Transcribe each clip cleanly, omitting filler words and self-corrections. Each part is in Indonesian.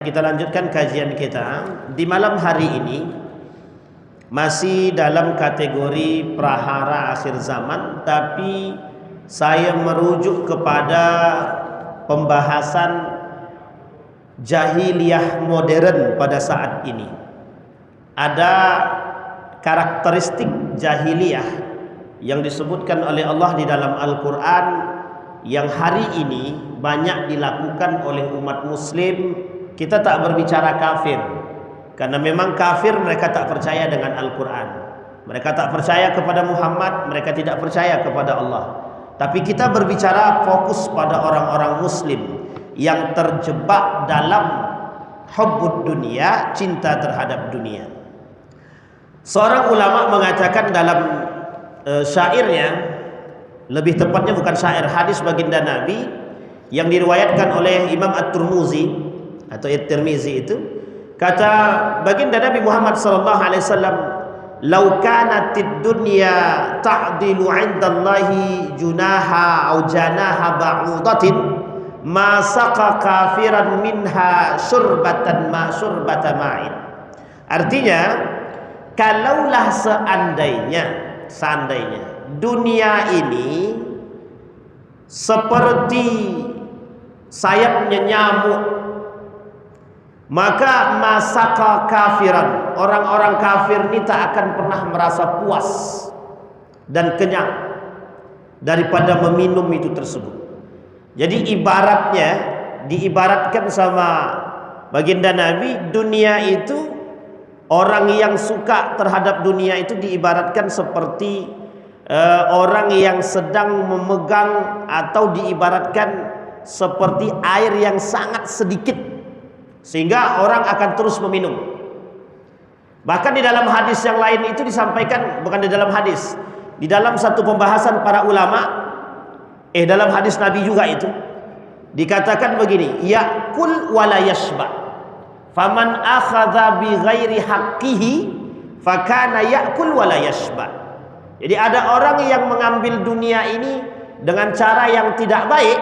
Kita lanjutkan kajian kita di malam hari ini, masih dalam kategori prahara akhir zaman, tapi saya merujuk kepada pembahasan jahiliyah modern pada saat ini. Ada karakteristik jahiliyah yang disebutkan oleh Allah di dalam Al-Quran yang hari ini banyak dilakukan oleh umat muslim. Kita tak berbicara kafir, karena memang kafir mereka tak percaya dengan Al-Quran, mereka tak percaya kepada Muhammad, mereka tidak percaya kepada Allah. Tapi kita berbicara fokus pada orang-orang muslim yang terjebak dalam hubbud dunia, cinta terhadap dunia. Seorang ulama mengatakan dalam syairnya, lebih tepatnya bukan syair, hadis baginda Nabi yang diriwayatkan oleh Imam At-Tirmizi atau At-Tirmizi itu, kata baginda Nabi Muhammad sallallahu alaihi wasallam, "Lau kanatid dunya ta'dilu 'indallahi junaha aw janaha ba'udatin ma saqa kafiran minha syurbatan ma syurbata ma'in." Artinya, kalaulah seandainya dunia ini seperti sayapnya nyamuk, maka masaka kafiran, orang-orang kafir ini tak akan pernah merasa puas dan kenyang daripada meminum itu tersebut. Jadi ibaratnya, diibaratkan sama baginda Nabi, dunia itu, orang yang suka terhadap dunia itu diibaratkan seperti orang yang sedang memegang, atau diibaratkan seperti air yang sangat sedikit, sehingga orang akan terus meminum. Bahkan di dalam hadis yang lain itu disampaikan, bukan di dalam hadis, di dalam satu pembahasan para ulama, dalam hadis Nabi juga itu dikatakan begini, ya'kul wala yashba, faman akhadha bi ghairi haqqihi fakana ya'kul wala yashba. Jadi ada orang yang mengambil dunia ini dengan cara yang tidak baik,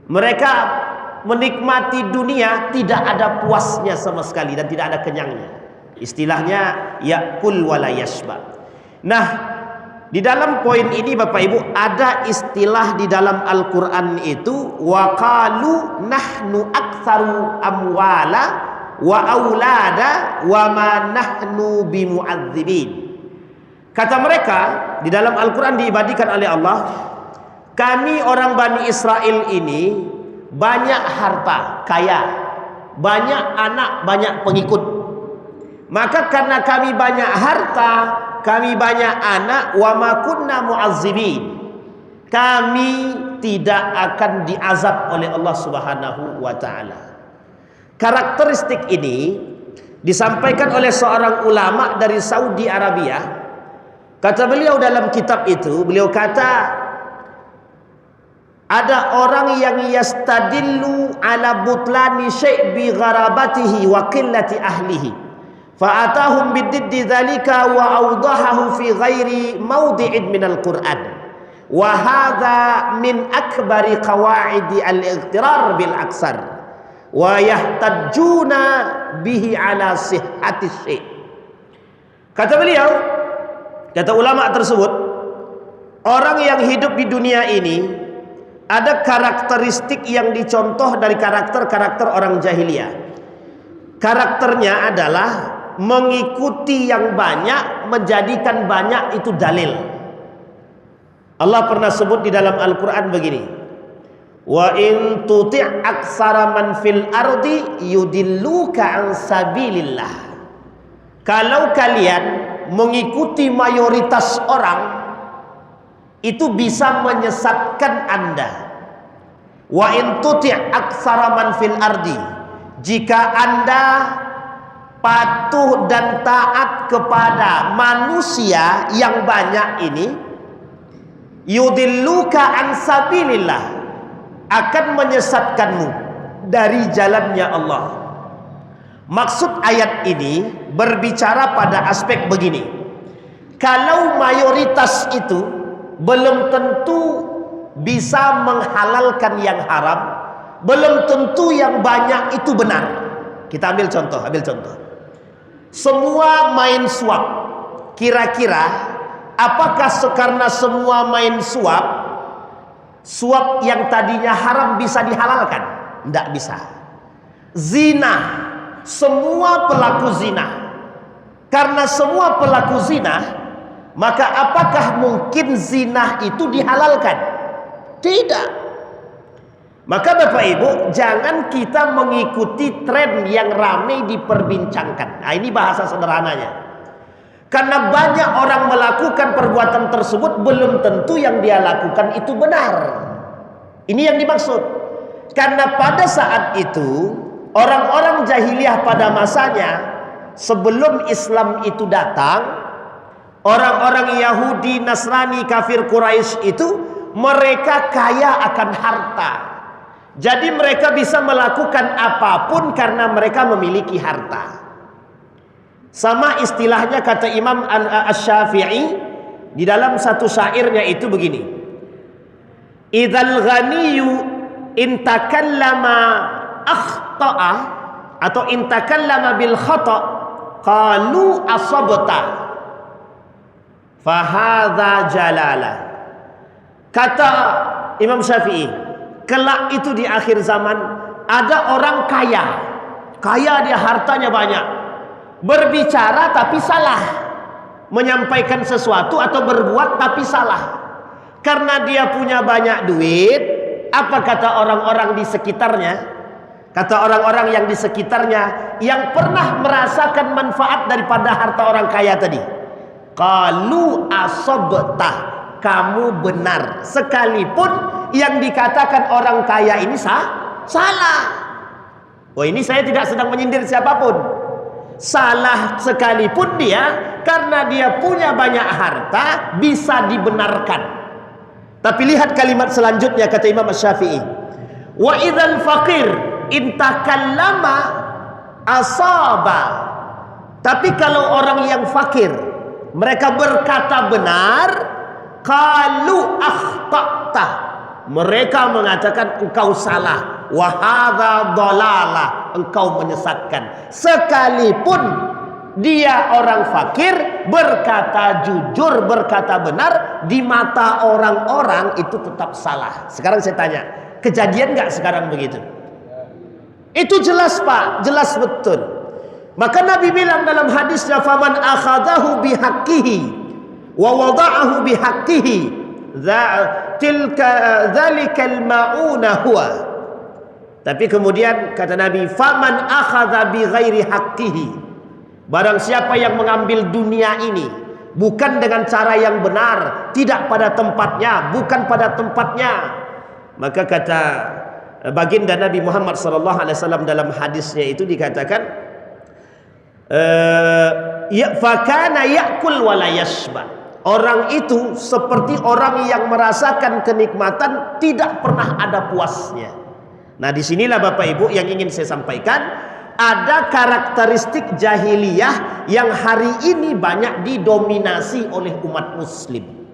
mereka menikmati dunia tidak ada puasnya sama sekali dan tidak ada kenyangnya. Istilahnya ya'kul wala yashba. Nah, di dalam poin ini Bapak Ibu ada istilah di dalam Al-Quran itu, wa qalu nahnu aktsaru amwala wa aulada wa ma nahnu bimu'adzibin. Kata mereka di dalam Al-Quran diibadikan oleh Allah, kami orang Bani Israel ini banyak harta, kaya, banyak anak, banyak pengikut. Maka karena kami banyak harta, kami banyak anak, wa ma kunna mu'azzibin, kami tidak akan diazab oleh Allah Subhanahu wa taala. Karakteristik ini disampaikan oleh seorang ulama dari Saudi Arabia. Kata beliau dalam kitab itu, beliau kata, ada orang yang yastadillu ala butlani syai' bi gharabatihi wa qillati ahlihi fa atahum bididdi dzalika wa awdahahu fi ghairi mawdi'in minal Qur'an wa hadza min akbari qawaidi al-ightirar bil aksar wa yahtajuna bihi ala sihhati syai'. Kata beliau, kata ulama tersebut, orang yang hidup di dunia ini ada karakteristik yang dicontoh dari karakter-karakter orang jahiliyah. Karakternya adalah mengikuti yang banyak, menjadikan banyak itu dalil. Allah pernah sebut di dalam Al-Quran begini, wa in tuti' aktsara man fil ardi yudilluka an sabilillah. Kalau kalian mengikuti mayoritas orang, itu bisa menyesatkan Anda. Wa in tuti' aktsara man fil ardi, jika Anda patuh dan taat kepada manusia yang banyak ini, yudilluka an sabilillah, akan menyesatkanmu dari jalannya Allah. Maksud ayat ini berbicara pada aspek begini, kalau mayoritas itu belum tentu bisa menghalalkan yang haram, belum tentu yang banyak itu benar. Kita ambil contoh. Semua main suap, kira-kira apakah karena semua main suap yang tadinya haram bisa dihalalkan? Tidak bisa. Zina, semua pelaku zina, karena semua pelaku zina, maka apakah mungkin zina itu dihalalkan? Tidak. Maka Bapak Ibu, jangan kita mengikuti tren yang ramai diperbincangkan. Nah, ini bahasa sederhananya. Karena banyak orang melakukan perbuatan tersebut, belum tentu yang dia lakukan itu benar. Ini yang dimaksud. Karena pada saat itu, orang-orang jahiliyah pada masanya, sebelum Islam itu datang, orang-orang Yahudi, Nasrani, kafir Quraisy itu, mereka kaya akan harta. Jadi mereka bisa melakukan apapun karena mereka memiliki harta. Sama istilahnya kata Imam Asy-Syafi'i di dalam satu syairnya itu begini. Idzal ghaniyyu in takallama akhta'a atau in takallama bil khata' qalu asabta fa hadza jalalah. Kata Imam Syafi'i, kelak itu di akhir zaman ada orang kaya dia, hartanya banyak, berbicara tapi salah, menyampaikan sesuatu atau berbuat tapi salah. Karena dia punya banyak duit, apa kata orang-orang di sekitarnya? Kata orang-orang yang di sekitarnya yang pernah merasakan manfaat daripada harta orang kaya tadi, qalu asabta, kamu benar, sekalipun yang dikatakan orang kaya ini salah. Oh, ini saya tidak sedang menyindir siapapun. Salah sekalipun dia, karena dia punya banyak harta, bisa dibenarkan. Tapi lihat kalimat selanjutnya kata Imam Asy-Syafi'i. Wa idzal faqir in takallama asaba. Tapi kalau orang yang fakir, mereka berkata benar, qalu akhta'ta, mereka mengatakan engkau salah, wa hadza dhalalah, engkau menyesatkan. Sekalipun dia orang fakir, berkata jujur, berkata benar, di mata orang-orang itu tetap salah. Sekarang saya tanya, kejadian nggak sekarang begitu? Itu jelas Pak, jelas betul. Maka Nabi bilang dalam hadisnya, faman akhadahu bihaqqihi wa wada'ahu bihaqqihi dzalikal ma'una huwa. Tapi kemudian kata Nabi, faman akhadha bighairi haqqihi, barang siapa yang mengambil dunia ini bukan dengan cara yang benar, tidak pada tempatnya, bukan pada tempatnya, maka kata baginda Nabi Muhammad SAW dalam hadisnya itu dikatakan, fakana ya'kul wa la yashba. Orang itu seperti orang yang merasakan kenikmatan, tidak pernah ada puasnya. Nah, disinilah Bapak Ibu yang ingin saya sampaikan, ada karakteristik jahiliyah yang hari ini banyak didominasi oleh umat muslim.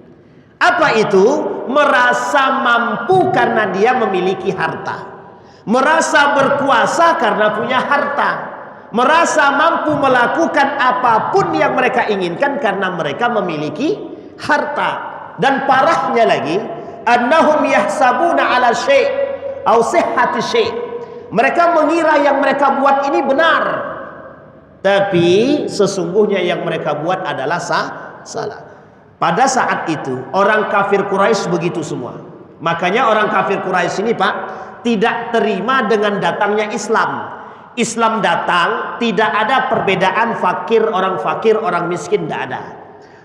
Apa itu? Merasa mampu karena dia memiliki harta, merasa berkuasa karena punya harta, merasa mampu melakukan apapun yang mereka inginkan karena mereka memiliki harta. Dan parahnya lagi, annahum yahsabuna ala syai' au sihhati syai', mereka mengira yang mereka buat ini benar, tapi sesungguhnya yang mereka buat adalah salah. Pada saat itu orang kafir Quraisy begitu semua. Makanya orang kafir Quraisy ini Pak tidak terima dengan datangnya Islam. Islam datang, tidak ada perbedaan fakir, orang miskin, tidak ada.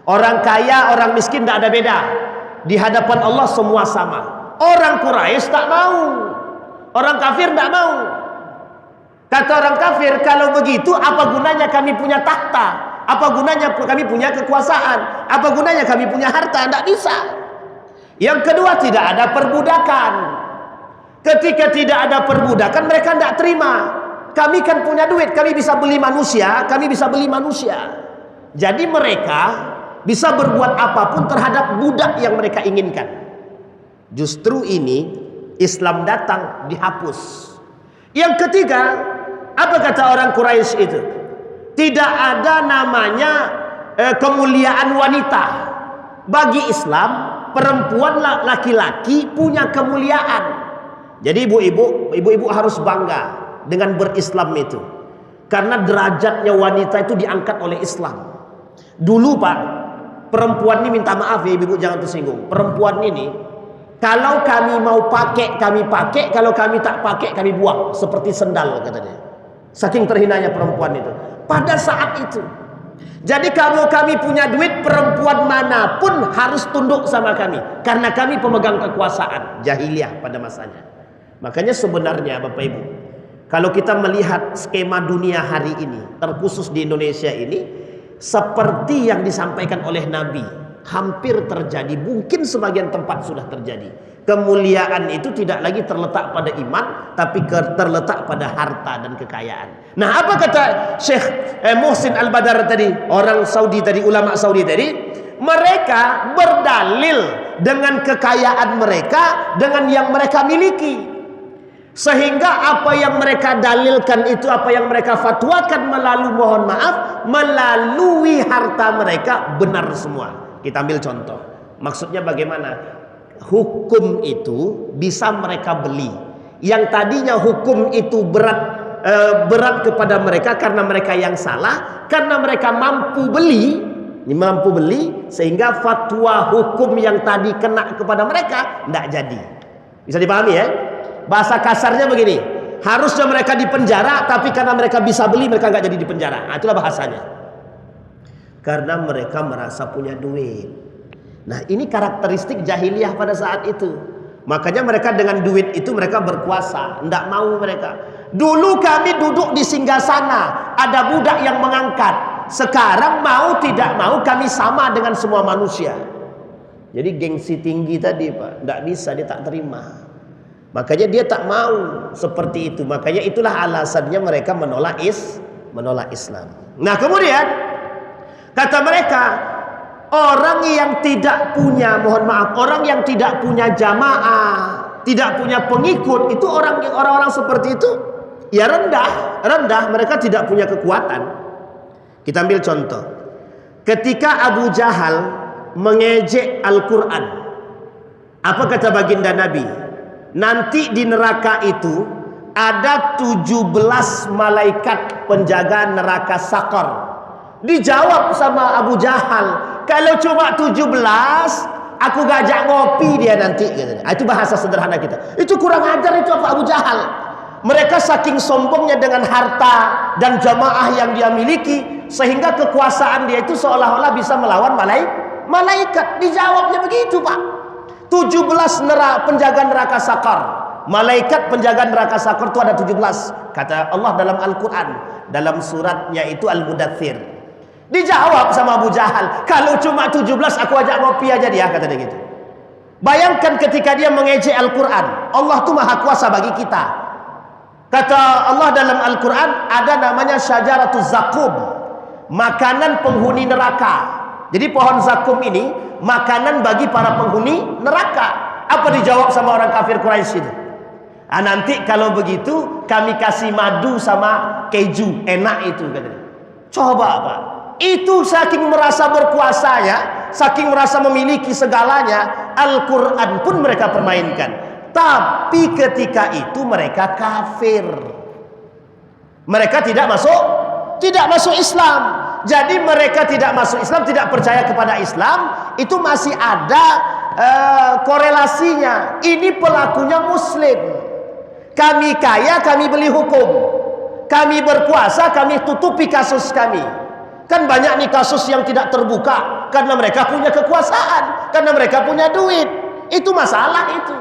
Orang kaya, orang miskin tidak ada beda. Di hadapan Allah semua sama. Orang Quraisy tak mau, orang kafir tidak mau. Kata orang kafir, kalau begitu apa gunanya kami punya tahta? Apa gunanya kami punya kekuasaan? Apa gunanya kami punya harta? Tidak bisa. Yang kedua, tidak ada perbudakan. Ketika tidak ada perbudakan, mereka tidak terima. Kami kan punya duit, kami bisa beli manusia, kami bisa beli manusia. Jadi mereka bisa berbuat apapun terhadap budak yang mereka inginkan. Justru ini Islam datang, dihapus. Yang ketiga, apa kata orang Quraisy itu? Tidak ada namanya kemuliaan wanita. Bagi Islam, perempuan laki-laki punya kemuliaan. Jadi ibu-ibu harus bangga dengan berislam itu. Karena derajatnya wanita itu diangkat oleh Islam. Dulu Pak, perempuan ini, minta maaf ya ibu-ibu jangan tersinggung. Perempuan ini, kalau kami mau pakai, kami pakai. Kalau kami tak pakai, kami buang. Seperti sendal katanya. Saking terhinanya perempuan itu. Pada saat itu. Jadi kalau kami punya duit, perempuan manapun harus tunduk sama kami. Karena kami pemegang kekuasaan. Jahiliyah pada masanya. Makanya sebenarnya Bapak Ibu, kalau kita melihat skema dunia hari ini, terkhusus di Indonesia ini, seperti yang disampaikan oleh Nabi, hampir terjadi. Mungkin sebagian tempat sudah terjadi. Kemuliaan itu tidak lagi terletak pada iman, tapi terletak pada harta dan kekayaan. Nah, apa kata Syekh Muhsin Al-Badar tadi, orang Saudi tadi, ulama Saudi tadi? Mereka berdalil dengan kekayaan mereka, dengan yang mereka miliki. Sehingga apa yang mereka dalilkan itu, apa yang mereka fatwakan melalui harta mereka benar semua. Kita ambil contoh. Maksudnya bagaimana? Hukum itu bisa mereka beli. Yang tadinya hukum itu berat kepada mereka karena mereka yang salah, karena mereka mampu beli, sehingga fatwa hukum yang tadi kena kepada mereka tidak jadi. Bisa dipahami ya? Bahasa kasarnya begini, harusnya mereka dipenjara, tapi karena mereka bisa beli, mereka nggak jadi dipenjara. Nah, itulah bahasanya. Karena mereka merasa punya duit. Nah, ini karakteristik jahiliyah pada saat itu. Makanya mereka dengan duit itu mereka berkuasa. Nggak mau mereka. Dulu kami duduk di singgasana, ada budak yang mengangkat. Sekarang mau tidak mau kami sama dengan semua manusia. Jadi gengsi tinggi tadi Pak, nggak bisa, dia tak terima. Makanya dia tak mau seperti itu. Makanya itulah alasannya mereka menolak Islam. Nah kemudian kata mereka, orang yang tidak punya, mohon maaf, orang yang tidak punya jamaah, tidak punya pengikut, itu orang-orang seperti itu ya rendah. Mereka tidak punya kekuatan. Kita ambil contoh. Ketika Abu Jahal mengejek Al-Quran, apa kata baginda Nabi? Nanti di neraka itu ada 17 malaikat penjaga neraka Sakor. Dijawab sama Abu Jahal, kalau cuma 17, aku gajak ngopi dia nanti. Itu bahasa sederhana kita. Itu kurang ajar itu apa Abu Jahal. Mereka saking sombongnya dengan harta dan jamaah yang dia miliki, sehingga kekuasaan dia itu seolah-olah bisa melawan malaikat. Dijawabnya begitu Pak. 17 penjaga neraka Sakar. Malaikat penjaga neraka Sakar itu ada 17. Kata Allah dalam Al-Quran, dalam suratnya itu Al-Mudaththir. Dijawab sama Abu Jahal, kalau cuma 17 aku ajak ngopi aja dia, kata dia gitu. Bayangkan ketika dia mengejek Al-Quran. Allah itu maha kuasa bagi kita. Kata Allah dalam Al-Quran, ada namanya Syajaratuz Zakum, makanan penghuni neraka. Jadi pohon zakum ini makanan bagi para penghuni neraka. Apa dijawab sama orang kafir Quraisy itu? Ah, nanti kalau begitu kami kasih madu sama keju, enak itu katanya. Coba Pak, itu saking merasa berkuasanya, saking merasa memiliki segalanya, Al-Quran pun mereka permainkan. Tapi ketika itu mereka kafir. Mereka tidak masuk Islam. Jadi mereka tidak masuk Islam, tidak percaya kepada Islam, itu masih ada korelasinya. Ini pelakunya Muslim. Kami kaya, kami beli hukum. Kami berkuasa, kami tutupi kasus kami. Kan banyak nih kasus yang tidak terbuka karena mereka punya kekuasaan, karena mereka punya duit. Itu masalah itu.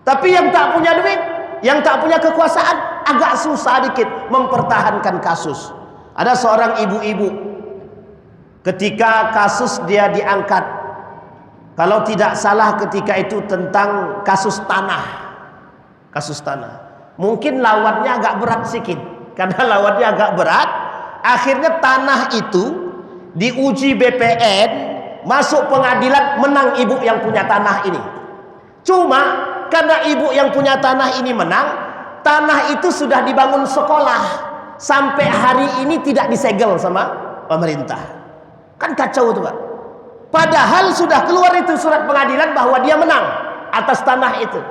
Tapi yang tak punya duit, yang tak punya kekuasaan, agak susah dikit mempertahankan kasus. Ada seorang ibu-ibu, ketika kasus dia diangkat, kalau tidak salah ketika itu tentang kasus tanah. Mungkin lawannya agak berat sedikit. Karena lawannya agak berat, akhirnya tanah itu diuji BPN, masuk pengadilan, menang ibu yang punya tanah ini. Cuma karena ibu yang punya tanah ini menang, tanah itu sudah dibangun sekolah, sampai hari ini tidak disegel sama pemerintah. Kan kacau tuh Pak. Padahal sudah keluar itu surat pengadilan bahwa dia menang atas tanah itu.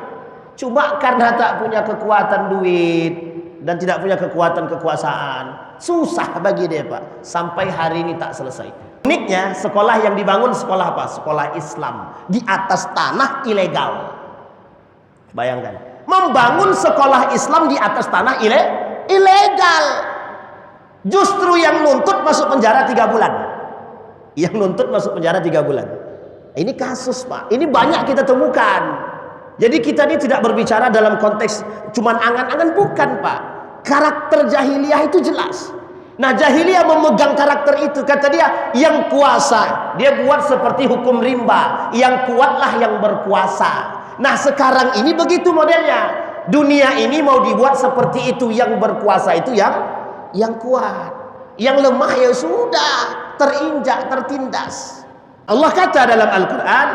Cuma karena tak punya kekuatan duit dan tidak punya kekuatan kekuasaan, susah bagi dia Pak. Sampai hari ini tak selesai. Uniknya sekolah yang dibangun sekolah apa? Sekolah Islam di atas tanah ilegal. Bayangkan, membangun sekolah Islam di atas tanah ilegal. Justru yang nuntut masuk penjara 3 bulan. Yang nuntut masuk penjara 3 bulan. Ini kasus Pak. Ini banyak kita temukan. Jadi kita ini tidak berbicara dalam konteks cuman angan-angan, bukan Pak. Karakter jahiliyah itu jelas. Nah, jahiliyah memegang karakter itu. Kata dia, yang kuasa dia buat seperti hukum rimba, yang kuatlah yang berkuasa. Nah, sekarang ini begitu modelnya. Dunia ini mau dibuat seperti itu, yang berkuasa itu yang kuat, yang lemah ya sudah terinjak, tertindas. Allah kata dalam Al-Quran,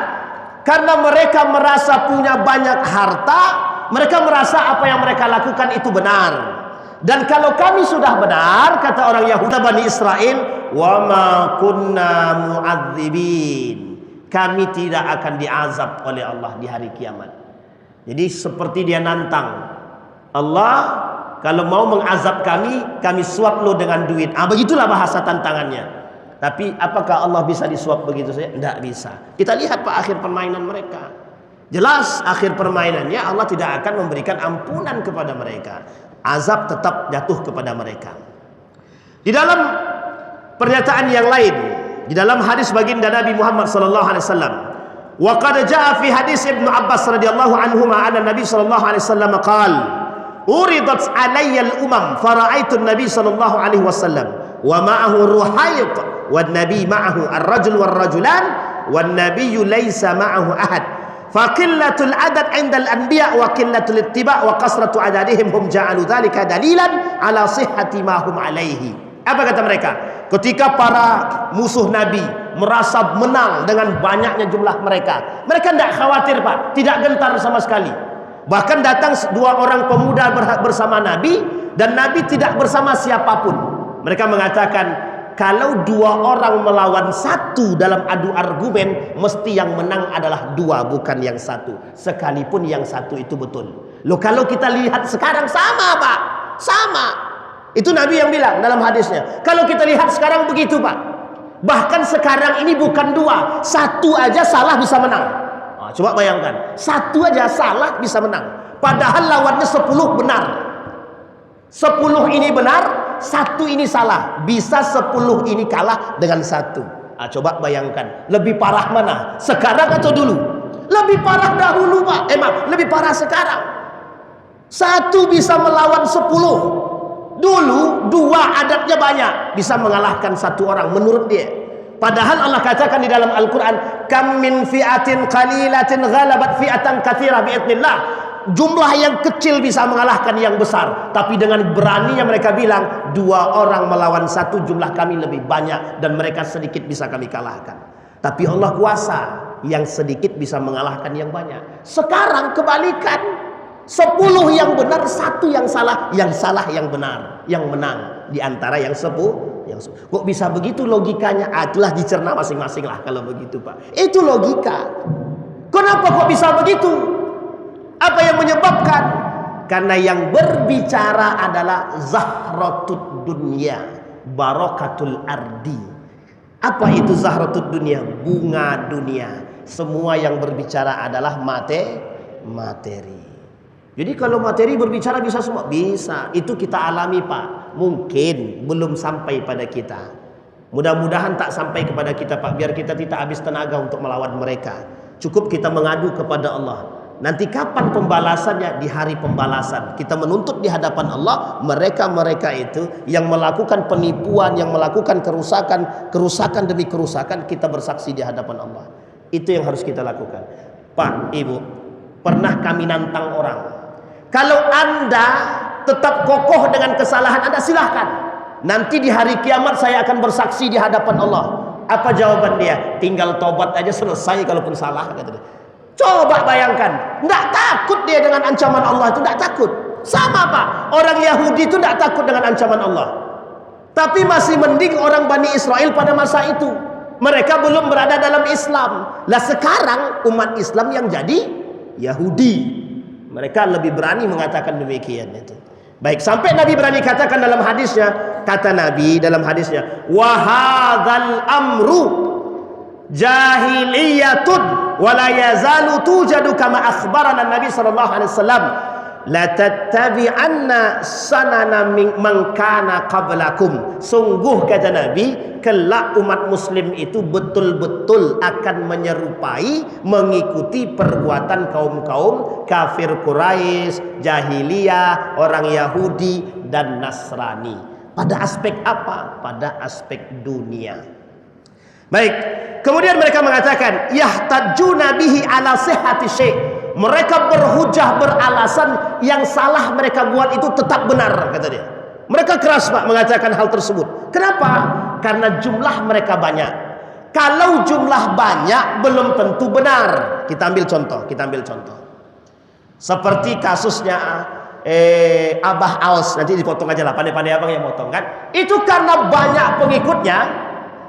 karena mereka merasa punya banyak harta, mereka merasa apa yang mereka lakukan itu benar. Dan kalau kami sudah benar, kata orang Yahudi Bani Israel, wa ma kunna mu'adzibin, kami tidak akan diazab oleh Allah di hari kiamat. Jadi seperti dia nantang Allah, kalau mau mengazab kami suap lo dengan duit. Begitulah bahasa tantangannya. Tapi apakah Allah bisa disuap begitu saja? Tidak bisa. Kita lihat Pak akhir permainan mereka. Jelas akhir permainannya Allah tidak akan memberikan ampunan kepada mereka. Azab tetap jatuh kepada mereka. Di dalam pernyataan yang lain, di dalam hadis baginda Nabi Muhammad sallallahu alaihi wasallam, wa qad jaa fi hadis Ibnu Abbas radhiyallahu anhuma anna Nabi sallallahu alaihi wasallam qala uridat alayya al-umam fara'aitu an-nabi sallallahu alaihi wasallam wa ma'ahu ruhayt wan nabi ma'ahu ar-rajul war-rajulan wan nabiyyu laysa ma'ahu ahad faqillatul adad 'inda al-anbiya wa qillatul ittiba' wa kasratu adadihim hum ja'alu dzalika dalilan ala sihhati ma hum alaihi. Apa kata mereka? Ketika para musuh Nabi merasa menang dengan banyaknya jumlah mereka, mereka tidak khawatir Pak, tidak gentar sama sekali. Bahkan datang 2 orang pemuda bersama Nabi, dan Nabi tidak bersama siapapun. Mereka mengatakan, kalau 2 orang melawan 1 dalam adu argumen, mesti yang menang adalah 2, bukan yang 1. Sekalipun yang 1 itu betul. Loh, kalau kita lihat sekarang sama Pak, sama. Itu Nabi yang bilang dalam hadisnya. Kalau kita lihat sekarang begitu Pak. Bahkan sekarang ini bukan 2, 1 aja salah bisa menang. Coba bayangkan, 1 aja salah bisa menang. Padahal lawannya 10 benar. 10 ini benar, 1 ini salah. Bisa 10 ini kalah dengan 1. Coba bayangkan, lebih parah mana? Sekarang atau dulu? Lebih parah dahulu Pak. Lebih parah sekarang. 1 bisa melawan 10. Dulu 2 adatnya banyak, bisa mengalahkan 1 orang menurut dia. Padahal Allah katakan di dalam Al-Quran, kam min fi'atin qalilatin ghalabat fi'atan katsirah bi'idznillah. Jumlah yang kecil bisa mengalahkan yang besar. Tapi dengan beraninya mereka bilang, 2 orang melawan 1, jumlah kami lebih banyak dan mereka sedikit bisa kami kalahkan. Tapi Allah kuasa, yang sedikit bisa mengalahkan yang banyak. Sekarang kebalikan, 10 yang benar, 1 yang salah yang benar, yang menang di antara yang 10. Kok bisa begitu logikanya? Itulah dicerna masing-masing lah kalau begitu Pak. Itu logika. Kenapa kok bisa begitu? Apa yang menyebabkan? Karena yang berbicara adalah zahratud dunya, barakatul ardi. Apa itu zahratud dunya? Bunga dunia. Semua yang berbicara adalah materi. Jadi kalau materi berbicara bisa semua? Bisa. Itu kita alami Pak. Mungkin belum sampai pada kita. Mudah-mudahan tak sampai kepada kita Pak. Biar kita tidak habis tenaga untuk melawan mereka. Cukup kita mengadu kepada Allah. Nanti kapan pembalasannya? Di hari pembalasan. Kita menuntut di hadapan Allah mereka-mereka itu yang melakukan penipuan, yang melakukan kerusakan demi kerusakan, kita bersaksi di hadapan Allah. Itu yang harus kita lakukan. Pak, Ibu, pernah kami nantang orang. Kalau Anda tetap kokoh dengan kesalahan Anda, silahkan. Nanti di hari kiamat saya akan bersaksi di hadapan Allah. Apa jawaban dia? Tinggal tobat aja selesai kalaupun salah, kata dia. Coba bayangkan, tidak takut dia dengan ancaman Allah itu, tidak takut. Sama Pak, orang Yahudi itu tidak takut dengan ancaman Allah. Tapi masih mending orang Bani Israel pada masa itu. Mereka belum berada dalam Islam. Lah sekarang umat Islam yang jadi Yahudi. Mereka lebih berani mengatakan demikian itu. Baik, sampai Nabi berani katakan dalam hadisnya, kata Nabi dalam hadisnya, wa hadzal amru jahiliyatun wa la yazalu tujadu kama akhbarana Nabi sallallahu alaihi wasallam la tattabi'anna sanana man kana qablakum. Sungguh kata Nabi, kelak umat muslim itu betul-betul akan menyerupai, mengikuti perbuatan kaum-kaum kafir Quraisy, jahiliyah, orang Yahudi dan Nasrani. Pada aspek apa? Pada aspek dunia. Baik, kemudian mereka mengatakan yahtajuna bihi ala sihhati syai'. Mereka berhujah, beralasan yang salah mereka buat itu tetap benar, kata dia. Mereka keras Pak mengatakan hal tersebut. Kenapa? Karena jumlah mereka banyak. Kalau jumlah banyak belum tentu benar. Kita ambil contoh. Seperti kasusnya Abah Aus, nanti dipotong aja lah, pandai-pandai abang yang potong kan. Itu karena banyak pengikutnya,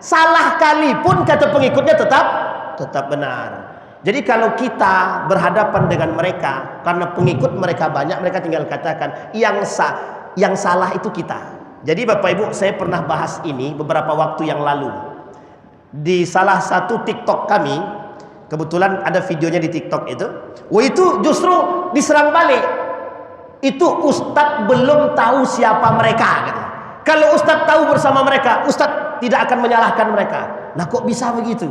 salah kali pun kata pengikutnya tetap benar. Jadi kalau kita berhadapan dengan mereka, karena pengikut mereka banyak, mereka tinggal katakan yang salah itu kita. Jadi Bapak Ibu, saya pernah bahas ini beberapa waktu yang lalu di salah satu TikTok kami. Kebetulan ada videonya di TikTok itu. Wah, itu justru diserang balik. Itu Ustadz belum tahu siapa mereka, gitu. Kalau Ustadz tahu bersama mereka, Ustadz tidak akan menyalahkan mereka. Nah, kok bisa begitu?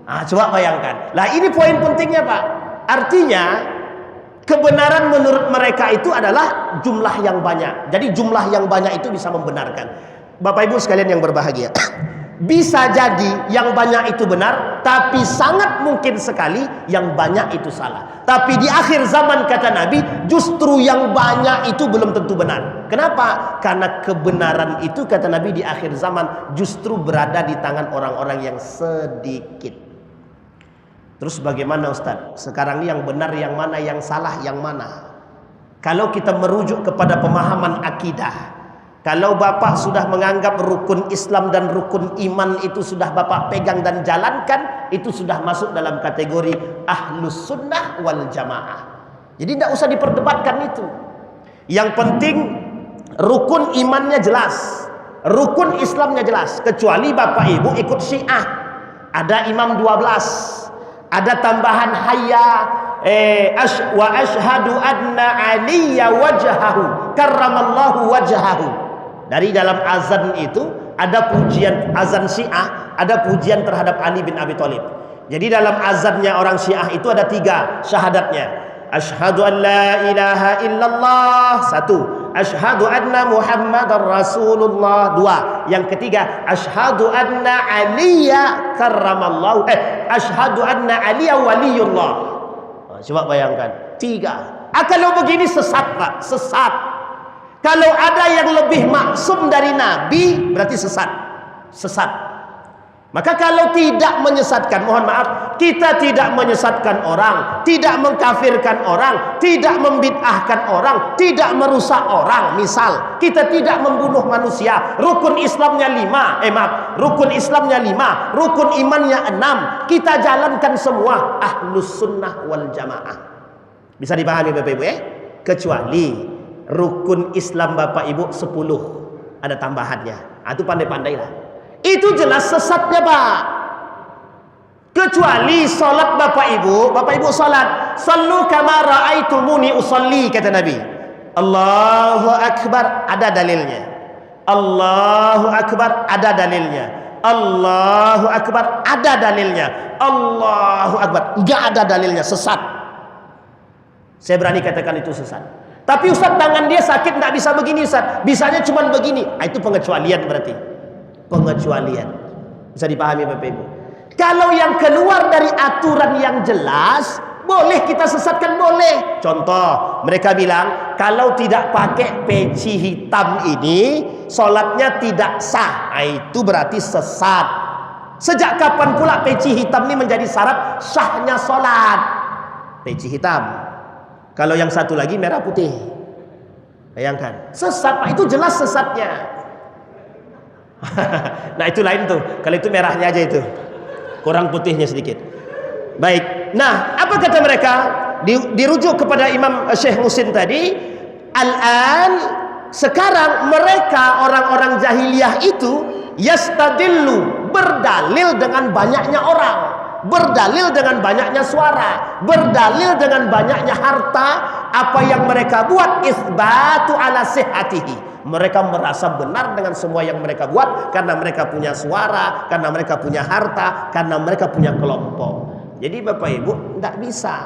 Coba bayangkan. Lah ini poin pentingnya Pak. Artinya kebenaran menurut mereka itu adalah jumlah yang banyak. Jadi jumlah yang banyak itu bisa membenarkan. Bapak Ibu sekalian yang berbahagia, bisa jadi yang banyak itu benar, tapi sangat mungkin sekali yang banyak itu salah. Tapi di akhir zaman kata Nabi, justru yang banyak itu belum tentu benar. Kenapa? Karena kebenaran itu kata Nabi di akhir zaman justru berada di tangan orang-orang yang sedikit. Terus bagaimana Ustaz? Sekarang ini yang benar yang mana, yang salah yang mana? Kalau kita merujuk kepada pemahaman akidah, kalau Bapak sudah menganggap rukun Islam dan rukun iman itu sudah Bapak pegang dan jalankan, itu sudah masuk dalam kategori ahlus sunnah wal jamaah. Jadi tidak usah diperdebatkan itu. Yang penting rukun imannya jelas, rukun Islamnya jelas. Kecuali Bapak Ibu ikut Syiah, ada imam 12, ada tambahan hayya wa ashhadu anna aliyya wajhahu karramallahu wajhahu. Dari dalam azan itu ada pujian, azan Syiah ada pujian terhadap Ali bin Abi Thalib. Jadi dalam azannya orang Syiah itu ada 3 syahadatnya. Asyhadu an la ilaha illallah 1, asyhadu anna Muhammadar Rasulullah 2, yang ketiga asyhadu anna aliyya karramallahu asyhadu anna aliyya waliyullah. Coba bayangkan 3. Kalau begini sesat Pak, sesat. Kalau ada yang lebih maksum dari Nabi berarti sesat. Maka kalau tidak menyesatkan, mohon maaf, kita tidak menyesatkan orang, tidak mengkafirkan orang, tidak membid'ahkan orang, tidak merusak orang. Misal, kita tidak membunuh manusia, rukun Islamnya 5, rukun Islamnya 5, rukun imannya 6, kita jalankan semua, ahlus sunnah wal jamaah. Bisa dipahami Bapak Ibu ya? Kecuali rukun Islam Bapak Ibu 10, ada tambahannya. Itu pandai-pandailah. Itu jelas sesatnya Pak. Kecuali sholat Bapak Ibu sholat, sallu kama ra'aitumuni usolli, kata Nabi. Allahu Akbar, ada dalilnya. Allahu Akbar, ada dalilnya. Allahu Akbar, ada dalilnya. Allahu Akbar, enggak ada dalilnya, sesat. Saya berani katakan itu sesat. Tapi Ustaz, tangan dia sakit, enggak bisa begini Ustaz, bisanya cuma begini. Itu pengecualian berarti. Pengecualian. Bisa dipahami Bapak Ibu. Kalau yang keluar dari aturan yang jelas, boleh kita sesatkan, boleh. Contoh, mereka bilang kalau tidak pakai peci hitam ini sholatnya tidak sah. Itu berarti sesat. Sejak kapan pula peci hitam ini menjadi syarat sahnya sholat? peci hitam. Kalau yang satu lagi merah putih. Bayangkan, sesat Pak, itu jelas sesatnya. Nah itu lain tuh, kalau itu merahnya aja itu, kurang putihnya sedikit. Baik, nah apa kata mereka? Dirujuk kepada Imam Syekh Musin tadi. Al-an, sekarang mereka orang-orang jahiliyah itu yastadillu, berdalil dengan banyaknya orang, berdalil dengan banyaknya suara, berdalil dengan banyaknya harta. Apa yang mereka buat isbatu ala sihatihi, mereka merasa benar dengan semua yang mereka buat karena mereka punya suara, karena mereka punya harta, karena mereka punya kelompok. Jadi Bapak Ibu, tidak bisa.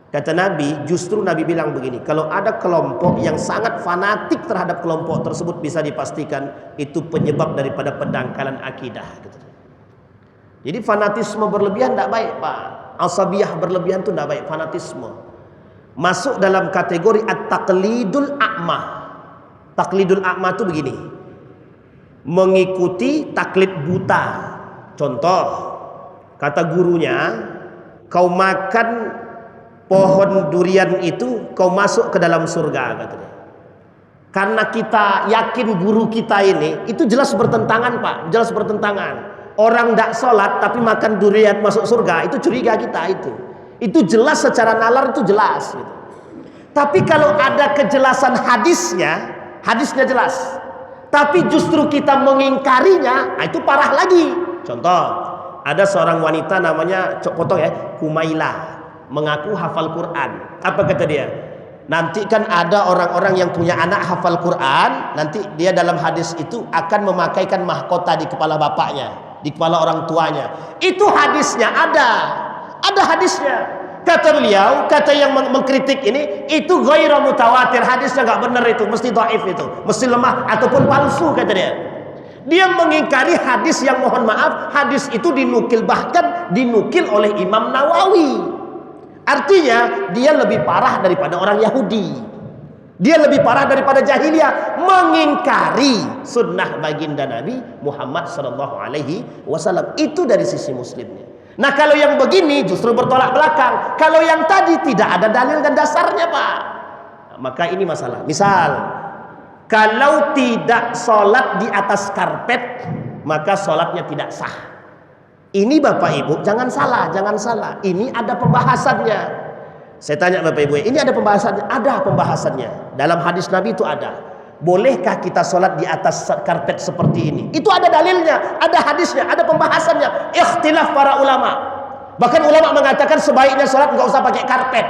Kata Nabi, justru Nabi bilang begini, kalau ada kelompok yang sangat fanatik terhadap kelompok tersebut, bisa dipastikan itu penyebab daripada pendangkalan akidah gitu. Jadi fanatisme berlebihan tidak baik Pak. Asabiyah berlebihan itu tidak baik, fanatisme. Masuk dalam kategori at-taqlidul a'ma. Taqlidul a'ma itu begini, mengikuti taklid buta. Contoh, kata gurunya, kau makan pohon durian itu, kau masuk ke dalam surga katanya. Karena kita yakin guru kita ini, itu jelas bertentangan Pak, jelas bertentangan. Orang tidak sholat tapi makan durian masuk surga, itu curiga kita itu. Itu jelas secara nalar, itu jelas gitu. Tapi kalau ada kejelasan hadisnya, hadisnya jelas, tapi justru kita mengingkarinya, itu parah lagi. Contoh, ada seorang wanita namanya potong ya, Kumaila, mengaku hafal Quran. Apa kata dia? Nanti kan ada orang-orang yang punya anak hafal Quran, nanti dia dalam hadis itu akan memakaikan mahkota di kepala bapaknya, di kepala orang tuanya. Itu hadisnya ada hadisnya. Kata beliau, kata yang mengkritik ini, itu ghairu mutawatir, hadisnya nggak benar, itu mesti dhaif, itu mesti lemah ataupun palsu kata dia. Dia mengingkari hadis yang, mohon maaf, hadis itu dinukil, bahkan dinukil oleh Imam Nawawi. Artinya dia lebih parah daripada orang Yahudi, dia lebih parah daripada jahiliyah, mengingkari sunnah baginda Nabi Muhammad SAW. Itu dari sisi muslimnya. Nah kalau yang begini justru bertolak belakang. Kalau yang tadi tidak ada dalil dan dasarnya Pak, maka ini masalah. Misal, kalau tidak sholat di atas karpet, maka sholatnya tidak sah. Ini Bapak Ibu jangan salah, jangan salah. Ini ada pembahasannya. Saya tanya Bapak Ibu, ini ada pembahasannya? Ada pembahasannya. Dalam hadis Nabi itu ada. Bolehkah kita sholat di atas karpet seperti ini? Itu ada dalilnya, ada hadisnya, ada pembahasannya. Ikhtilaf para ulama. Bahkan ulama mengatakan sebaiknya sholat nggak usah pakai karpet.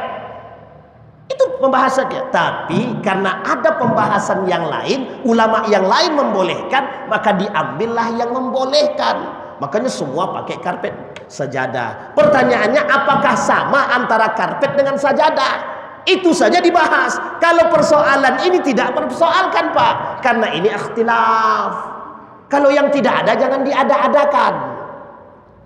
Itu pembahasannya. Tapi karena ada pembahasan yang lain, ulama yang lain membolehkan, maka diambillah yang membolehkan. Makanya semua pakai karpet. Sajadah. Pertanyaannya, apakah sama antara karpet dengan sajadah? Itu saja dibahas. Kalau persoalan ini tidak persoalkan Pak, karena ini ikhtilaf. Kalau yang tidak ada jangan diada-adakan.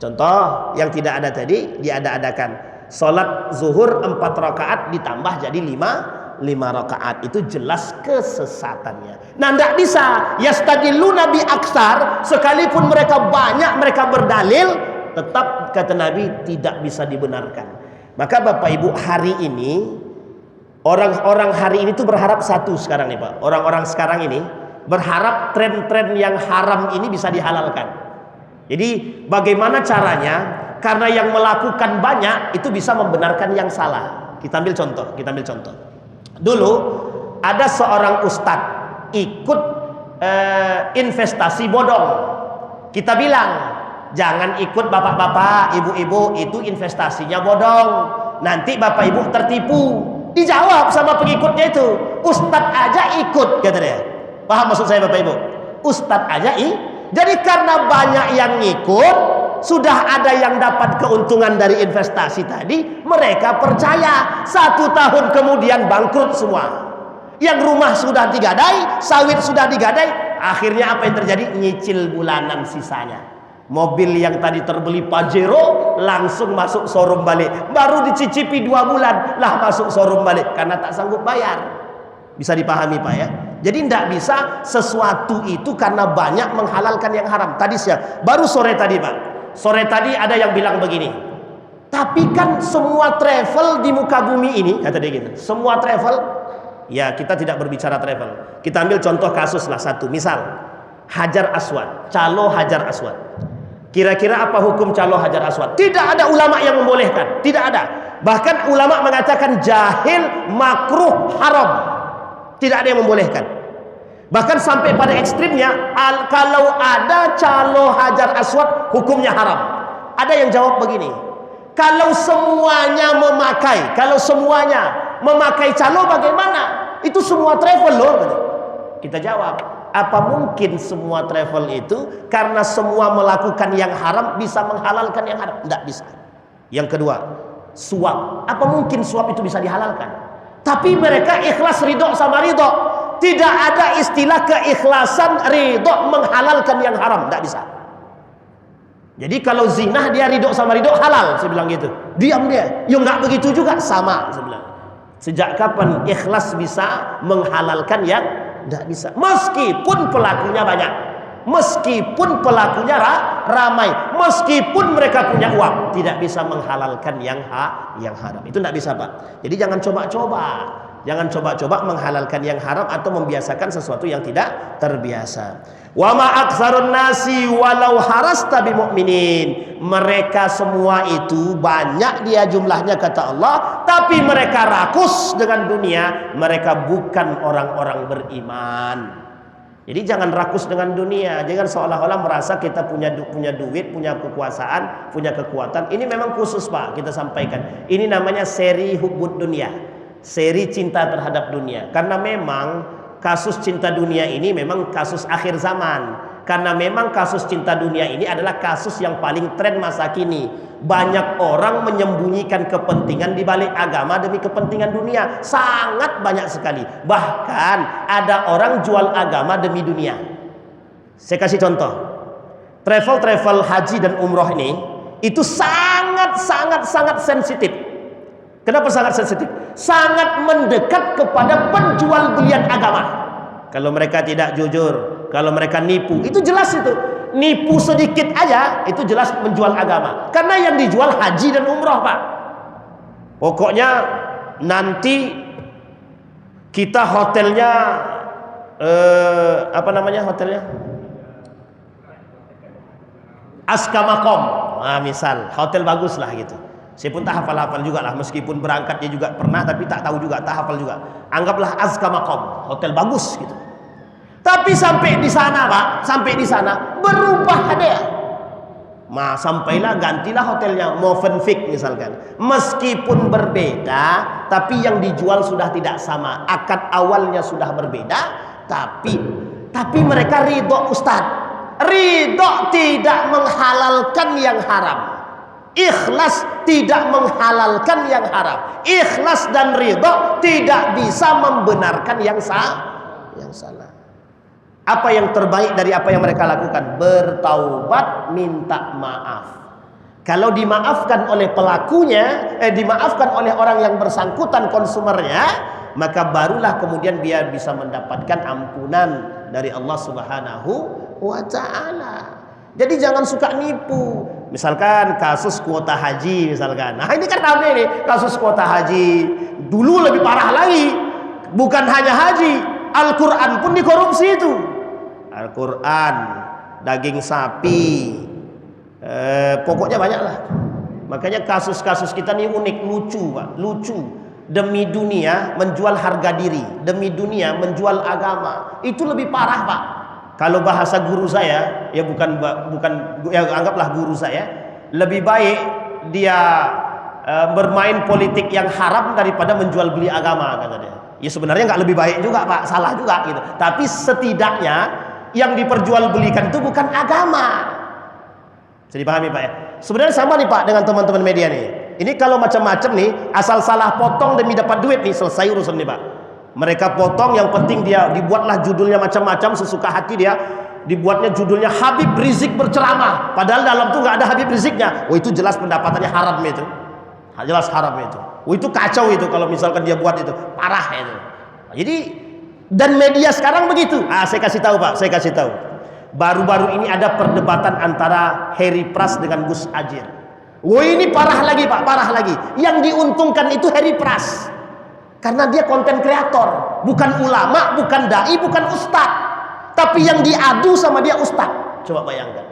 Contoh yang tidak ada tadi diada-adakan. Salat zuhur 4 rakaat ditambah jadi 5 rakaat. Itu jelas kesesatannya. Nah tidak bisa yastadilluna bi aksar, sekalipun mereka banyak, mereka berdalil, tetap kata Nabi tidak bisa dibenarkan. Maka Bapak Ibu, hari ini orang-orang hari ini tuh berharap satu sekarang nih Pak. Orang-orang sekarang ini berharap tren-tren yang haram ini bisa dihalalkan. Jadi bagaimana caranya? Karena yang melakukan banyak itu bisa membenarkan yang salah. Kita ambil contoh. Dulu ada seorang ustadz ikut investasi bodong. Kita bilang, jangan ikut bapak-bapak, ibu-ibu, itu investasinya bodong. Nanti bapak ibu tertipu. Dijawab sama pengikutnya itu, ustadz aja ikut, kata dia. Paham maksud saya Bapak Ibu? Ustadz aja Jadi karena banyak yang ngikut, sudah ada yang dapat keuntungan dari investasi tadi, mereka percaya. 1 tahun kemudian bangkrut semua. Yang rumah sudah digadai, sawit sudah digadai, akhirnya apa yang terjadi? Nyicil bulanan sisanya. Mobil yang tadi terbeli Pajero langsung masuk showroom balik. Baru dicicipi 2 bulan lah masuk showroom balik karena tak sanggup bayar. Bisa dipahami Pak ya? Jadi tidak bisa sesuatu itu karena banyak menghalalkan yang haram. Tadi baru sore tadi Pak. Sore tadi ada yang bilang begini. Tapi kan semua travel di muka bumi ini, kata dia gitu, semua travel, ya kita tidak berbicara travel. Kita ambil contoh kasus lah satu, misal Hajar Aswad, calo Hajar Aswad. Kira-kira apa hukum calo Hajar Aswad? Tidak ada ulama yang membolehkan, tidak ada. Bahkan ulama mengatakan jahil, makruh, haram. Tidak ada yang membolehkan. Bahkan sampai pada ekstrimnya, kalau ada calo Hajar Aswad, hukumnya haram. Ada yang jawab begini, kalau semuanya memakai calo bagaimana? Itu semua travel loh. Kita jawab, apa mungkin semua travel itu karena semua melakukan yang haram bisa menghalalkan yang haram? Tidak bisa. Yang kedua, suap. Apa mungkin suap itu bisa dihalalkan? Tapi mereka ikhlas ridho sama ridho. Tidak ada istilah keikhlasan ridho menghalalkan yang haram. Tidak bisa. Jadi kalau zina dia ridho sama ridho halal, saya bilang gitu. Diam dia. Ya nggak begitu juga, sama saya bilang. Sejak kapan ikhlas bisa menghalalkan yang tidak bisa? Meskipun pelakunya banyak, meskipun pelakunya ramai, meskipun mereka punya uang, tidak bisa menghalalkan yang haram. Itu tidak bisa, Pak. Jadi jangan coba-coba. Jangan coba-coba menghalalkan yang haram atau membiasakan sesuatu yang tidak terbiasa. Wa ma aktsarun nasi walau harasta bimu'minin. Mereka semua itu banyak dia jumlahnya kata Allah, tapi mereka rakus dengan dunia. Mereka bukan orang-orang beriman. Jadi jangan rakus dengan dunia. Jangan seolah-olah merasa kita punya duit, punya kekuasaan, punya kekuatan. Ini memang khusus, Pak, kita sampaikan. Ini namanya seri hubbud dunia. Seri cinta terhadap dunia. Karena memang kasus cinta dunia ini memang kasus akhir zaman. Karena memang kasus cinta dunia ini adalah kasus yang paling tren masa kini. Banyak orang menyembunyikan kepentingan di balik agama demi kepentingan dunia. Sangat banyak sekali. Bahkan ada orang jual agama demi dunia. Saya kasih contoh. Travel haji dan umroh ini itu sangat sensitif. Kenapa sangat sensitif? Sangat mendekat kepada penjual belian agama. Kalau mereka tidak jujur, kalau mereka nipu, itu jelas itu. Nipu sedikit aja, itu jelas menjual agama. Karena yang dijual haji dan umroh, Pak. Pokoknya nanti kita hotelnya, apa namanya hotelnya? Askamakom. Nah, misal, hotel bagus lah gitu. Saya pun tak hafal-hafal juga lah, meskipun berangkatnya juga pernah, tapi tak tahu juga, tak hafal juga. Anggaplah Azkamakom, hotel bagus gitu. Tapi sampai di sana, Pak, sampai di sana berubah dia. Sampailah gantilah hotelnya, Movenpick misalkan. Meskipun berbeda, tapi yang dijual sudah tidak sama. Akad awalnya sudah berbeda, tapi mereka ridho, Ustaz. Ridho tidak menghalalkan yang haram. Ikhlas tidak menghalalkan yang haram. Ikhlas dan ridho tidak bisa membenarkan yang salah. Apa yang terbaik dari apa yang mereka lakukan? Bertaubat, minta maaf. Kalau dimaafkan oleh pelakunya, dimaafkan oleh orang yang bersangkutan, konsumernya, maka barulah kemudian dia bisa mendapatkan ampunan dari Allah Subhanahu wa Ta'ala. Jadi jangan suka nipu. Misalkan kasus kuota haji misalkan. Nah, ini kan rame nih kasus kuota haji. Dulu lebih parah lagi. Bukan hanya haji, Al-Qur'an pun dikorupsi itu. Al-Qur'an, daging sapi. Pokoknya banyak lah. Makanya kasus-kasus kita nih unik, lucu, Pak. Lucu. Demi dunia menjual harga diri, demi dunia menjual agama. Itu lebih parah, Pak. Kalau bahasa guru saya, ya bukan ya anggaplah guru saya, lebih baik dia bermain politik yang haram daripada menjual beli agama, kata dia. Ya sebenarnya nggak lebih baik juga, Pak, salah juga gitu. Tapi setidaknya yang diperjualbelikan itu bukan agama. Bisa dipahami, Pak ya? Sebenarnya sama nih, Pak, dengan teman-teman media nih. Ini kalau macam-macam nih, asal salah potong demi dapat duit nih, selesai urusan nih, Pak. Mereka potong, yang penting dia dibuatlah judulnya macam-macam sesuka hati dia. Dibuatnya judulnya Habib Rizik berceramah, padahal dalam tuh nggak ada Habib Riziknya. Oh, itu jelas pendapatannya haram itu. Jelas haram itu. Oh, itu kacau itu kalau misalkan dia buat itu. Parah itu. Jadi dan media sekarang begitu. Saya kasih tahu, Pak, saya kasih tahu. Baru-baru ini ada perdebatan antara Heri Pras dengan Gus Ajir. Wah ini parah lagi Pak, parah lagi. Yang diuntungkan itu Harry Pras. Karena dia konten kreator, bukan ulama, bukan dai, bukan ustadz. Tapi yang diadu sama dia ustadz. Coba bayangkan.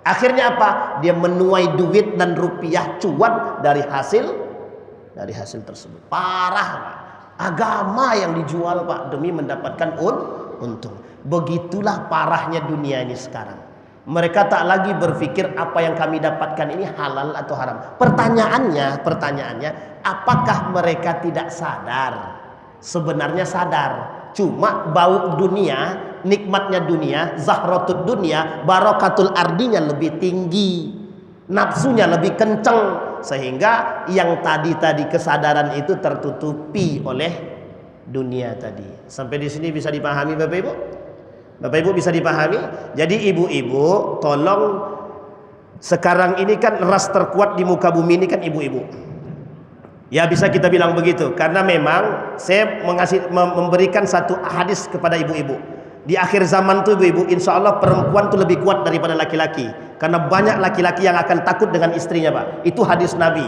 Akhirnya apa? Dia menuai duit dan rupiah cuan dari hasil tersebut. Parah Pak. Agama yang dijual Pak demi mendapatkan untung. Begitulah parahnya dunia ini sekarang. Mereka tak lagi berpikir apa yang kami dapatkan ini halal atau haram. Pertanyaannya, apakah mereka tidak sadar? Sebenarnya sadar. Cuma bau dunia, nikmatnya dunia, zahratud dunia, barakatul ardinya lebih tinggi. Nafsunya lebih kenceng. Sehingga yang tadi kesadaran itu tertutupi oleh dunia tadi. Sampai di sini bisa dipahami Bapak Ibu? Bapak Ibu bisa dipahami? Jadi ibu-ibu tolong, sekarang ini kan ras terkuat di muka bumi ini kan ibu-ibu. Ya bisa kita bilang begitu. Karena memang saya memberikan satu hadis kepada ibu-ibu. Di akhir zaman tuh ibu-ibu, insya Allah perempuan tuh lebih kuat daripada laki-laki. Karena banyak laki-laki yang akan takut dengan istrinya Pak. Itu hadis Nabi.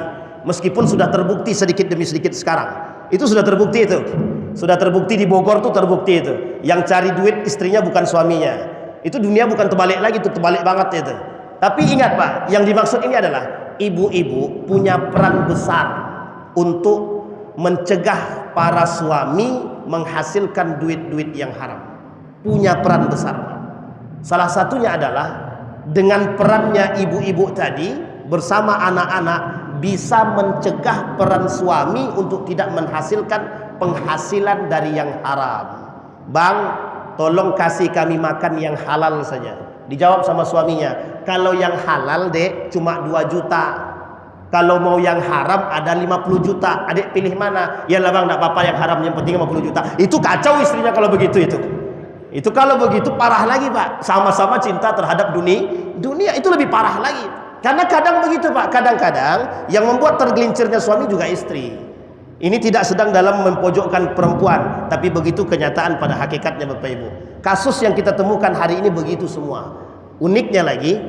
Meskipun sudah terbukti sedikit demi sedikit sekarang. Itu sudah terbukti itu. Sudah terbukti di Bogor tuh terbukti itu. Yang cari duit istrinya bukan suaminya. Itu dunia bukan terbalik lagi, itu terbalik banget itu. Tapi ingat Pak, yang dimaksud ini adalah ibu-ibu punya peran besar untuk mencegah para suami menghasilkan duit-duit yang haram. Punya peran besar. Salah satunya adalah dengan perannya ibu-ibu tadi bersama anak-anak bisa mencegah peran suami untuk tidak menghasilkan penghasilan dari yang haram. Bang, tolong kasih kami makan yang halal saja. Dijawab sama suaminya, kalau yang halal dek cuma 2 juta. Kalau mau yang haram ada 50 juta. Adik pilih mana? Ya lah bang, enggak apa-apa yang haram, yang penting 50 juta. Itu kacau istrinya kalau begitu itu. Itu kalau begitu parah lagi Pak. Sama-sama cinta terhadap dunia itu lebih parah lagi. Karena kadang begitu Pak, kadang-kadang yang membuat tergelincirnya suami juga istri. Ini tidak sedang dalam mempojokkan perempuan, tapi begitu kenyataan pada hakikatnya Bapak Ibu. Kasus yang kita temukan hari ini begitu semua. Uniknya lagi,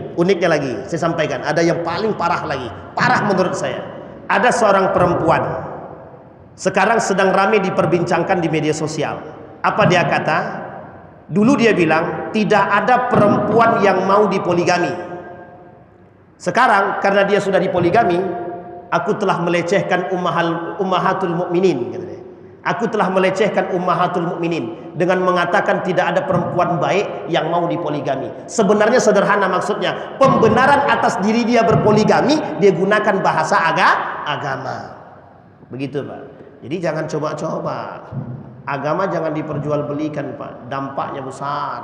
saya sampaikan, ada yang paling parah lagi. Parah menurut saya. Ada seorang perempuan sekarang sedang ramai diperbincangkan di media sosial. Apa dia kata? Dulu dia bilang tidak ada perempuan yang mau dipoligami. Sekarang karena dia sudah dipoligami, aku telah melecehkan ummahatul mukminin. Aku telah melecehkan ummahatul mukminin dengan mengatakan tidak ada perempuan baik yang mau dipoligami. Sebenarnya sederhana maksudnya, pembenaran atas diri dia berpoligami dia gunakan bahasa agama. Begitu Pak. Jadi jangan coba-coba. Agama jangan diperjualbelikan Pak, dampaknya besar.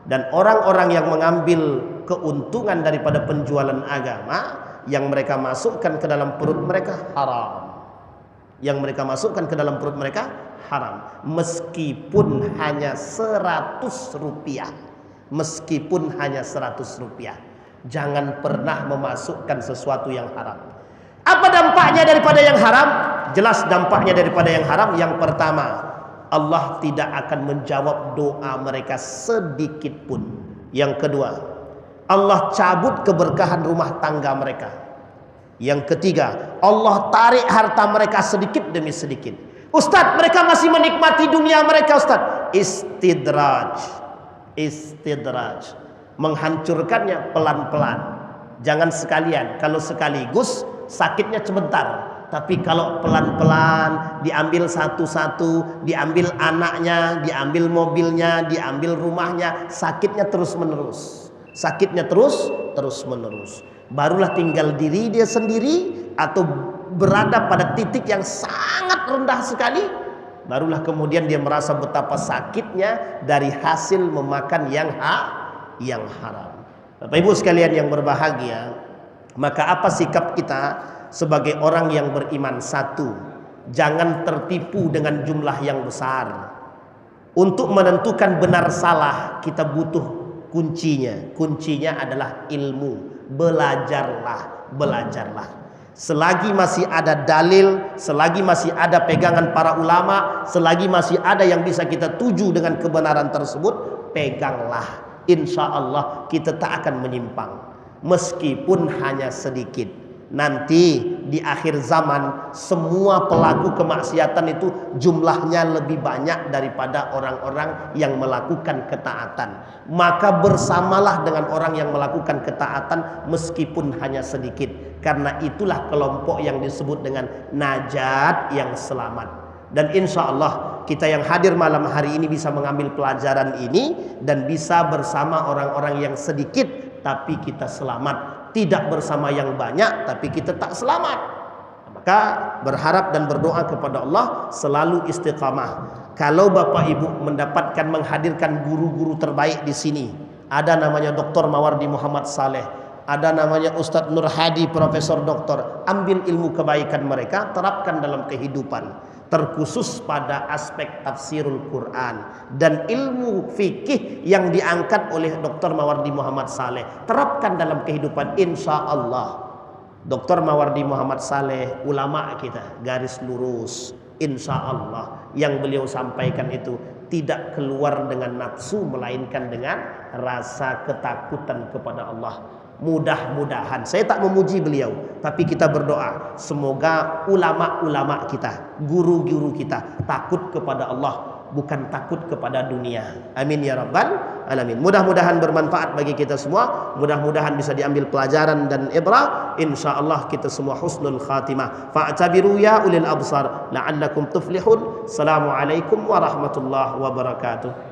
Dan orang-orang yang mengambil keuntungan daripada penjualan agama, yang mereka masukkan ke dalam perut mereka haram. Yang mereka masukkan ke dalam perut mereka haram. Meskipun hanya 100 rupiah. Meskipun hanya 100 rupiah. Jangan pernah memasukkan sesuatu yang haram. Apa dampaknya daripada yang haram? Jelas dampaknya daripada yang haram. Yang pertama, Allah tidak akan menjawab doa mereka sedikit pun. Yang kedua, Allah cabut keberkahan rumah tangga mereka. Yang ketiga, Allah tarik harta mereka sedikit demi sedikit. Ustadz, mereka masih menikmati dunia mereka Ustadz. Istidraj. Menghancurkannya pelan-pelan. Jangan sekalian. Kalau sekaligus sakitnya sebentar. Tapi kalau pelan-pelan, diambil satu-satu, diambil anaknya, diambil mobilnya, diambil rumahnya, sakitnya terus-menerus. Sakitnya terus-menerus. Barulah tinggal diri dia sendiri atau berada pada titik yang sangat rendah sekali. Barulah kemudian dia merasa betapa sakitnya dari hasil memakan yang haram. Bapak Ibu sekalian yang berbahagia, maka apa sikap kita sebagai orang yang beriman? Satu, jangan tertipu dengan jumlah yang besar. Untuk menentukan benar salah kita butuh kuncinya. Kuncinya adalah ilmu. Belajarlah. Selagi masih ada dalil, selagi masih ada pegangan para ulama, selagi masih ada yang bisa kita tuju dengan kebenaran tersebut, peganglah. Insya Allah kita tak akan menyimpang. Meskipun hanya sedikit. Nanti di akhir zaman semua pelaku kemaksiatan itu jumlahnya lebih banyak daripada orang-orang yang melakukan ketaatan. Maka bersamalah dengan orang yang melakukan ketaatan meskipun hanya sedikit. Karena itulah kelompok yang disebut dengan najat, yang selamat. Dan insya Allah kita yang hadir malam hari ini bisa mengambil pelajaran ini dan bisa bersama orang-orang yang sedikit tapi kita selamat. Tidak bersama yang banyak tapi kita tak selamat. Maka berharap dan berdoa kepada Allah selalu istiqamah. Kalau Bapak Ibu mendapatkan menghadirkan guru-guru terbaik di sini, ada namanya Dr. Mawardi Muhammad Saleh, ada namanya Ustadz Nur Hadi, Profesor Doktor. Ambil ilmu kebaikan mereka, terapkan dalam kehidupan. Terkhusus pada aspek tafsirul Quran dan ilmu fikih yang diangkat oleh Dr. Mawardi Muhammad Saleh, terapkan dalam kehidupan insya Allah. Dr. Mawardi Muhammad Saleh, ulama kita garis lurus, insya Allah yang beliau sampaikan itu tidak keluar dengan nafsu melainkan dengan rasa ketakutan kepada Allah. Mudah-mudahan, saya tak memuji beliau, tapi kita berdoa semoga ulama-ulama kita, guru-guru kita takut kepada Allah, bukan takut kepada dunia. Amin ya rabbal alamin. Mudah-mudahan bermanfaat bagi kita semua, mudah-mudahan bisa diambil pelajaran dan ibrah. Insyaallah kita semua husnul khatimah. Fa'tabiru ya ulil absar la'allakum tuflihun. Assalamualaikum warahmatullahi wabarakatuh.